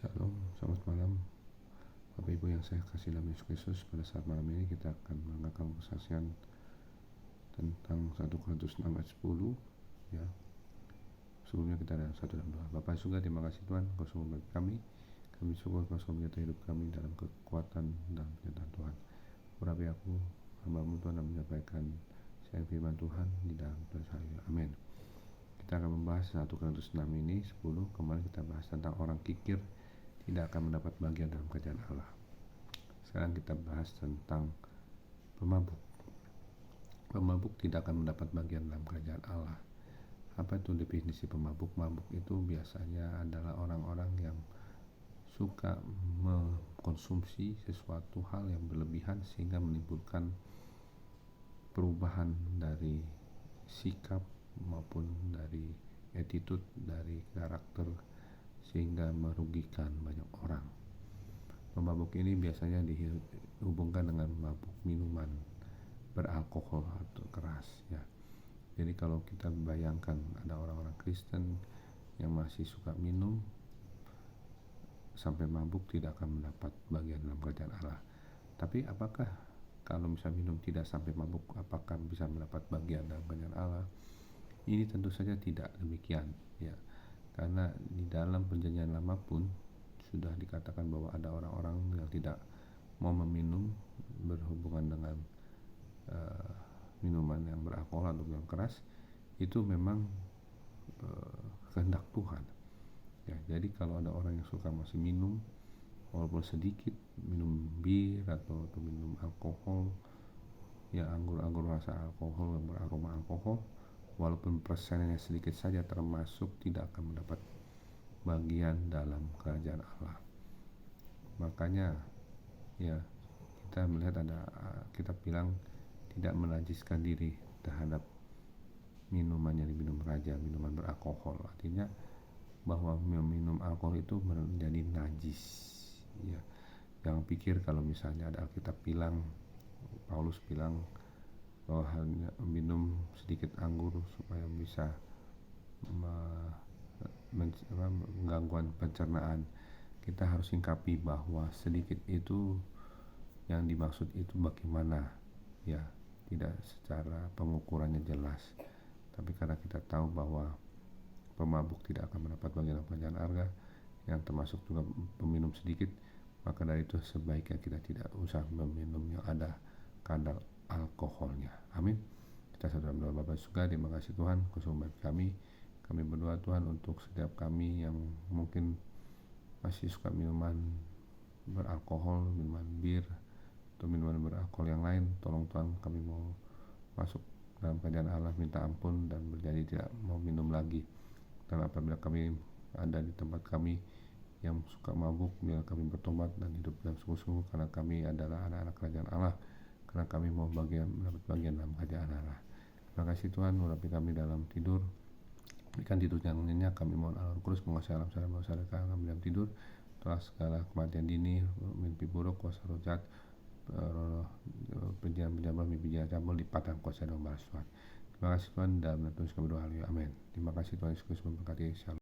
Shalom, selamat malam Bapak Ibu yang saya kasih dalam Yesus Kristus. Pada saat malam ini kita akan mendengarkan kesaksian tentang 1 Korintus 6 ayat 10 ya. Sebelumnya kita ada 1 dan 2. Bapak surga, terima kasih Tuhan, Kau sungguh baik kami syukur Kau sungguh menyertai hidup kami dalam kekuatan dan penyertaan Tuhan. Urapi aku hamba-Mu Tuhan dan menyampaikan siaran firman Tuhan di dalam Tuhan saya. Amin. Kita akan membahas 1 Korintus 6 ini 10. Kemarin kita bahas tentang orang kikir tidak akan mendapat bagian dalam kerajaan Allah. Sekarang kita bahas tentang pemabuk. Pemabuk tidak akan mendapat bagian dalam kerajaan Allah. Apa itu definisi pemabuk? Mabuk itu biasanya adalah orang-orang yang suka mengkonsumsi sesuatu hal yang berlebihan sehingga menimbulkan perubahan dari sikap maupun dari attitude, dari karakter, sehingga merugikan banyak orang. Pemabuk ini biasanya dihubungkan dengan mabuk minuman beralkohol atau keras ya. Jadi kalau kita bayangkan ada orang-orang Kristen yang masih suka minum sampai mabuk, tidak akan mendapat bagian dalam kerajaan Allah. Tapi apakah kalau misalnya minum tidak sampai mabuk, apakah bisa mendapat bagian dalam kerajaan Allah? Ini tentu saja tidak demikian ya. Karena di dalam perjanjian lama pun sudah dikatakan bahwa ada orang-orang yang tidak mau meminum berhubungan dengan minuman yang beralkohol atau yang keras. Itu memang kehendak Tuhan ya. Jadi kalau ada orang yang suka masih minum walaupun sedikit, minum bir atau minum alkohol ya, anggur-anggur rasa alkohol yang beraroma alkohol, walaupun persennya sedikit saja, termasuk tidak akan mendapat bagian dalam kerajaan Allah. Makanya ya, kita melihat ada kita bilang tidak menajiskan diri terhadap minuman yang diminum raja, minuman beralkohol. Artinya bahwa minum alkohol itu menjadi najis ya. Jangan pikir kalau misalnya ada Alkitab bilang, Paulus bilang bahwa hanya minum sedikit anggur supaya bisa menggangguan pencernaan. Kita harus singkapi bahwa sedikit itu yang dimaksud itu bagaimana ya, tidak secara pengukurannya jelas. Tapi karena kita tahu bahwa pemabuk tidak akan mendapat bagian dalam kerajaan Allah, yang termasuk juga peminum sedikit, maka dari itu sebaiknya kita tidak usah meminum yang ada kadar alkoholnya. Amin. Kita dalam doa. Bapa surga, terima kasih Tuhan, Kau sungguh baik kami berdoa Tuhan untuk setiap kami yang mungkin masih suka minuman beralkohol, minuman bir atau minuman beralkohol yang lain. Tolong Tuhan, kami mau masuk dalam kerajaan Allah, minta ampun dan berjanji tidak mau minum lagi. Dan apabila kami ada di tempat kami yang suka mabuk, biar kami bertobat dan hidup dalam sungguh-sungguh, karena kami adalah anak-anak kerajaan Allah, karena kami mau mendapat bagian dalam kerajaan Allah. Terima kasih Tuhan, urapi kami dalam tidur, berikan tidur yang nyenyak. Kami mohon Allah Kudus menguasai alam sadar bawah sadar kami dalam tidur, telah segala kematian dini, mimpi buruk, kuasa roh jahat, penjahat-penjahat, mimpi jahat cabul di padang kuasa dan balas Tuhan. Terima kasih Tuhan, dalam Tuhan kami berdoa. Amin. Terima kasih Tuhan Yesus Kristus memberkati. Shalom.